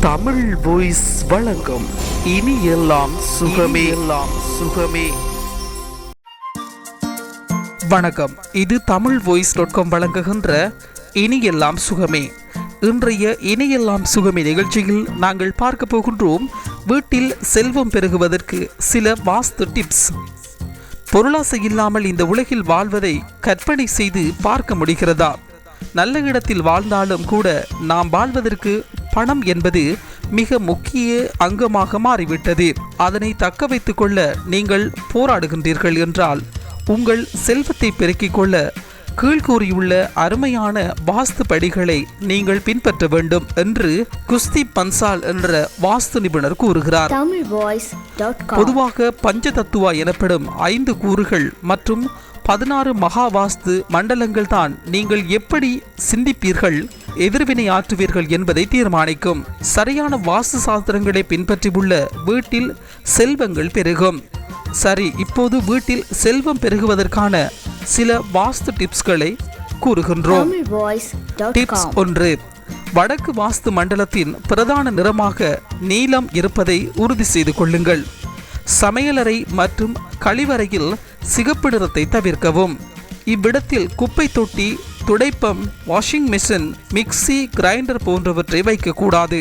Tamil voice வழங்கும் இனி எல்லாம் சுகமே சுகமே. வணக்கம், இது தமிழ் voice.com வழங்குகின்ற இனி எல்லாம் சுகமே. இன்றைய இனி எல்லாம் சுகமே நிகழ்ச்சியில் நாங்கள் பார்க்க போகின்றோம் வீட்டில் செல்வம் பெருகுவதற்கு சில வாஸ்து டிப்ஸ். பொருளாசை இல்லாமல் இந்த உலகில் வாழ்வதை கற்பனை செய்து பார்க்க முடிகிறதா? நல்ல இடத்தில் வாழ்ந்தாலும் கூட நாம் வாழ்வதற்கு பணம் என்பது மிக முக்கிய அங்கமாக மாறிவிட்டது. அதனை தக்க வைத்துக் கொள்ள நீங்கள் போராடுகின்றீர்கள் என்றால் உங்கள் செல்வத்தை பெருக்கிக் கொள்ள கீழ்கூறியுள்ள அருமையான வாஸ்து படிகளை நீங்கள் பின்பற்ற வேண்டும் என்று குஸ்தி பன்சால் என்ற வாஸ்து நிபுணர் கூறுகிறார். பொதுவாக பஞ்சதத்துவா எனப்படும் 5 கூறுகள் மற்றும் 16 மகா வாஸ்து மண்டலங்கள் தான் நீங்கள் எப்படி சிந்திப்பீர்கள், எதிர்வினை ஆற்றுவீர்கள் என்பதை தீர்மானிக்கும். சரியான வாஸ்து சாஸ்திரங்களை பின்பற்றியுள்ள வீட்டில் செல்வங்கள் பெருகும். சரி, இப்போது வீட்டில் செல்வம் பெருகுவதற்கான சில வாஸ்து டிப்ஸ்களை கூறுகின்றோம். டிப்ஸ் 1. வடக்கு வாஸ்து மண்டலத்தின் பிரதான நிறமாக நீலம் இருப்பதை உறுதி செய்து கொள்ளுங்கள். சமையலறை மற்றும் கழிவறையில் சிகப்பு நிறத்தை தவிர்க்கவும். இவ்விடத்தில் குப்பை தொட்டி, துடைப்பம், வாஷிங் மிஷின், மிக்சி, கிரைண்டர் போன்றவற்றை வைக்கக்கூடாது.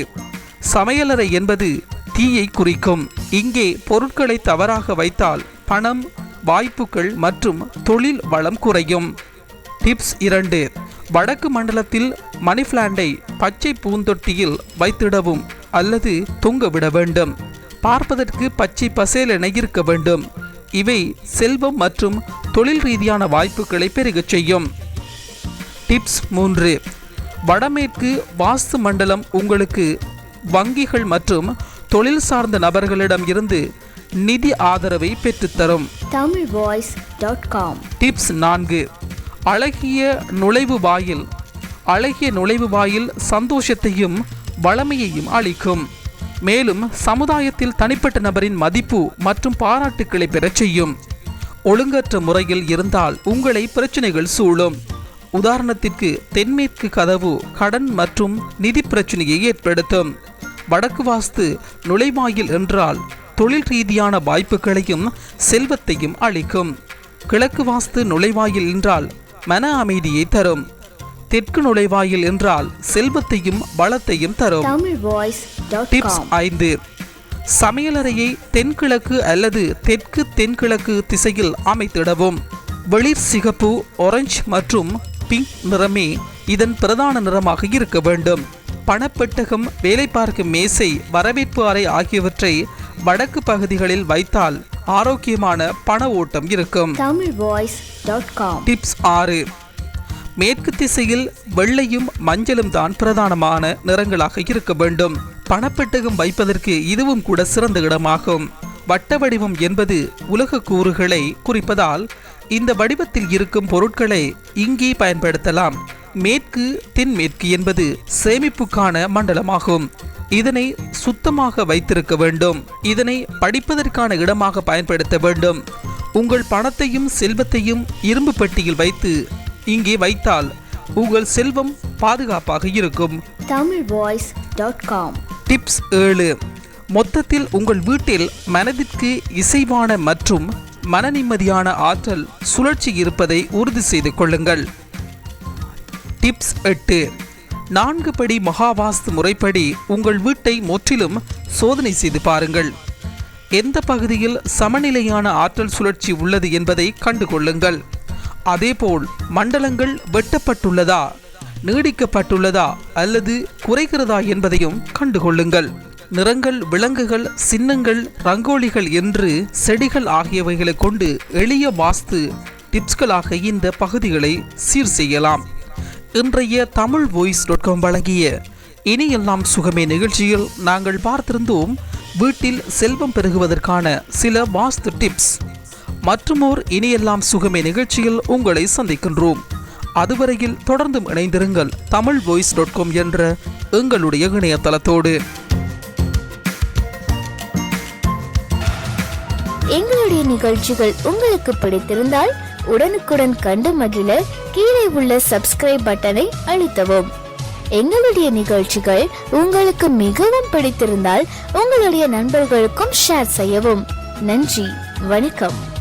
சமையலறை என்பது தீயை குறிக்கும். இங்கே பொருட்களை தவறாக வைத்தால் பணம், வாய்ப்புகள் மற்றும் தொழில் வளம் குறையும். டிப்ஸ் 2. வடக்கு மண்டலத்தில் மணி பிளான்டை பச்சை பூந்தொட்டியில் வைத்திடவும் அல்லது தொங்கவிட வேண்டும். பார்ப்பதற்கு பச்சை பசேலென இருக்க வேண்டும். இவை செல்வம் மற்றும் தொழில் ரீதியான வாய்ப்புகளை பெருகச் செய்யும். டிப்ஸ் 3. வடமேற்கு வாஸ்து மண்டலம் உங்களுக்கு வங்கிகள் மற்றும் தொழில் சார்ந்த நபர்களிடம் இருந்து நிதி ஆதரவை பெற்றுத்தரும். டிப்ஸ் 4. அழகிய நுழைவு வாயில். அழகிய நுழைவு வாயில் சந்தோஷத்தையும் வளமையையும் அளிக்கும். மேலும் சமுதாயத்தில் தனிப்பட்ட நபரின் மதிப்பு மற்றும் பாராட்டுக்களை பெறச் செய்யும். ஒழுங்கற்ற முறையில் இருந்தால் உங்களை பிரச்சனைகள் சூழும். உதாரணத்திற்கு தென்மேற்கு கதவு கடன் மற்றும் நிதி பிரச்சனையை ஏற்படுத்தும். வடக்கு வாஸ்து நுழைவாயில் என்றால் தொழில் ரீதியான வாய்ப்புகளையும் செல்வத்தையும் அளிக்கும். கிழக்கு வாஸ்து நுழைவாயில் என்றால் மன அமைதியை தரும். தெற்கு நுழைவாயில் என்றால் செல்வத்தையும் வளத்தையும் தரும். டிப்ஸ் 5. சமையலறையை தென்கிழக்கு அல்லது தெற்கு தென்கிழக்கு திசையில் அமைத்திடவும். வெளிர் சிகப்பு, ஆரஞ்சு மற்றும் பிங்க் நிறமே இதன் பிரதான நிறமாக இருக்க வேண்டும். பணப்பெட்டகம், வேலை பார்க்கும் மேசை, வரவேற்பு அறை ஆகியவற்றை வடக்கு பகுதிகளில் வைத்தால் ஆரோக்கியமான பண ஓட்டம் இருக்கும். டிப்ஸ் 6. மேற்கு திசையில் வெள்ளையும் மஞ்சளும் தான் பிரதானமான நிறங்களாக இருக்க வேண்டும். பணப்பெட்டகம் வைப்பதற்கு இதுவும் கூட சிறந்த இடமாகும். வட்ட வடிவம் என்பது உலக கூறுகளை குறிப்பதால் இந்த வடிவத்தில் இருக்கும் பொருட்களை இங்கே பயன்படுத்தலாம். மேற்கு தென்மேற்கு என்பது சேமிப்புக்கான மண்டலமாகும். இதனை சுத்தமாக வைத்திருக்க வேண்டும். இதனை படிப்பதற்கான இடமாக பயன்படுத்த வேண்டும். உங்கள் பணத்தையும் செல்வத்தையும் இரும்பு பெட்டியில் வைத்து இங்கே வைத்தால் உங்கள் செல்வம் பாதுகாப்பாக இருக்கும். டிப்ஸ் 7. மொத்தத்தில் உங்கள் வீட்டில் மனதிற்கு இசைவான மற்றும் மன நிம்மதியான ஆற்றல் சுழற்சி இருப்பதை உறுதி செய்து கொள்ளுங்கள். டிப்ஸ் 8. 4 படி மகாவாஸ்து முறைப்படி உங்கள் வீட்டை முற்றிலும் சோதனை செய்து பாருங்கள். எந்த பகுதியில் சமநிலையான ஆற்றல் சுழற்சி உள்ளது என்பதை கண்டுகொள்ளுங்கள். அதேபோல் மண்டலங்கள் வெட்டப்பட்டுள்ளதா, நீடிக்கப்பட்டுள்ளதா அல்லது குறைகிறதா என்பதையும் கண்டுகொள்ளுங்கள். நிறங்கள், விலங்குகள், சின்னங்கள், ரங்கோலிகள் என்று செடிகள் ஆகியவைகளை கொண்டு எளிய வாஸ்து டிப்ஸ்களாக இந்த பகுதிகளை சீர் செய்யலாம். இன்றைய தமிழ் voice.com வழங்கிய இனி எல்லாம் சுகமே நிகழ்ச்சியில் நாங்கள் பார்த்திருந்தோம் வீட்டில் செல்வம் பெருகுவதற்கான சில வாஸ்து டிப்ஸ். மற்றுமோர் இனியெல்லாம் சுகமே நிகழ்ச்சியில் உங்களை சந்திக்கின்றோம். அதுவரையில் தொடர்ந்தும் இணைந்திருங்கள் தமிழ் voice.com என்ற எங்களுடைய இணையதளத்தோடு. எங்களுடைய நிகழ்ச்சிகள் உங்களுக்கு பிடித்திருந்தால் உடனுக்குடன் கண்டு மகிழ கீழே உள்ள சப்ஸ்கிரைப் பட்டனை அழுத்தவும். எங்களுடைய நிகழ்ச்சிகள் உங்களுக்கு மிகவும் பிடித்திருந்தால் உங்களுடைய நண்பர்களுக்கும் ஷேர் செய்யவும். நன்றி, வணக்கம்.